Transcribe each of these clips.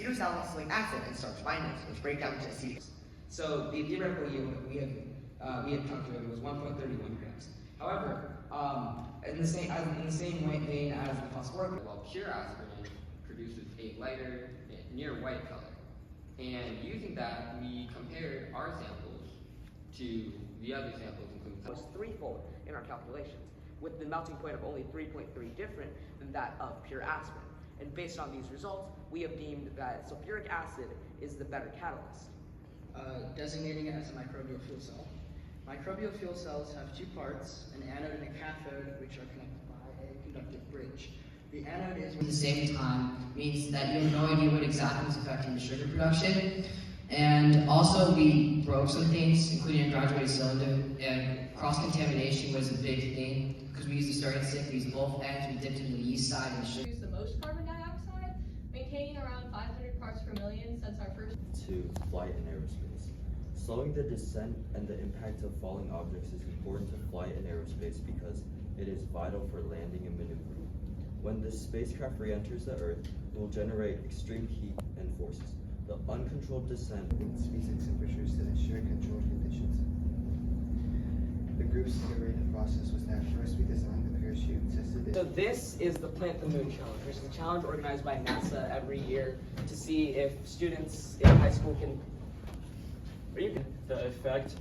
acetylsalicylic acid and starch binders, which break down to acetyl. So the theoretical yield that we had calculated was 1.31 grams. However, in the same vein as the phosphoric, while pure aspirin produces a lighter, near white color. And using that, we compared our samples to the other samples, including was threefold in our calculations, with the melting point of only 3.3 different than that of pure aspirin. And based on these results, we have deemed that sulfuric acid is the better catalyst. Designating it as a microbial fuel cell. Microbial fuel cells have two parts, an anode and a cathode, which are connected by a conductive bridge. The anode is... At the same time means that you have no idea what exactly is affecting the sugar production. And also we broke some things, including a graduated cylinder, and cross-contamination was a big thing because we used the starting stick, we used both ends, we dipped into the yeast side and the sugar. Produce the most carbon dioxide, maintaining around 500 parts per million since our first... To flight in aerospace. Slowing the descent and the impact of falling objects is important to flight in aerospace because it is vital for landing and maneuvering. When the spacecraft re-enters the Earth, it will generate extreme heat and forces. The uncontrolled descent its physics and pressures to ensure controlled conditions. The group's iterative process was that first we designed the parachute and tested it. So this is the Plant the Moon Challenge, which is a challenge organized by NASA every year to see if students in high school can... The effect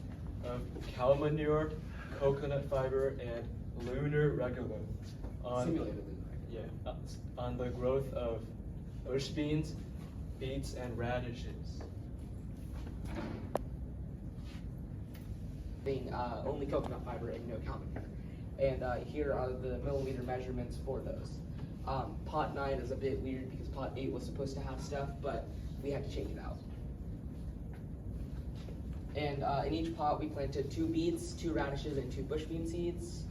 of cow manure, coconut fiber, and lunar regolith on on the growth of bush beans, beets, and radishes. Being only coconut fiber and no cow manure. And here are the millimeter measurements for those. Pot 9 is a bit weird because pot 8 was supposed to have stuff, but we had to change it out. And in each pot we planted 2 beets, 2 radishes, and 2 bush bean seeds.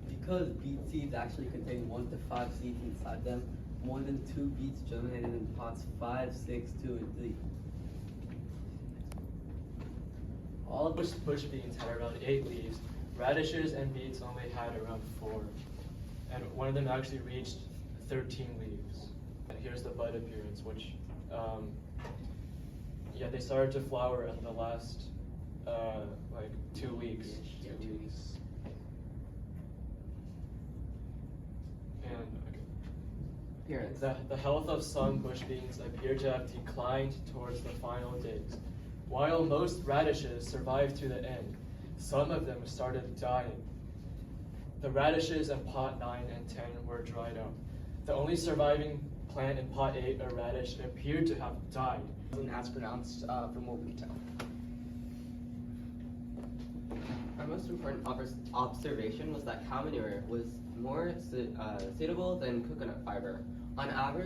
Because beet seeds actually contain 1 to 5 seeds inside them, more than 2 beets germinated in pots 5, 6, 2, and 3. All bush beans had around 8 leaves. Radishes and beets only had around 4. And one of them actually reached 13 leaves. And here's the bud appearance, which they started to flower in the last like 2 weeks. Yeah, 2 weeks. And the health of some bush beans appear to have declined towards the final days. While most radishes survived to the end, some of them started dying. The radishes in pot 9 and 10 were dried up. The only surviving plant in pot 8, a radish, appeared to have died. As pronounced from what we can tell. Our most important observation was that cow manure was more suitable than coconut fiber. On average,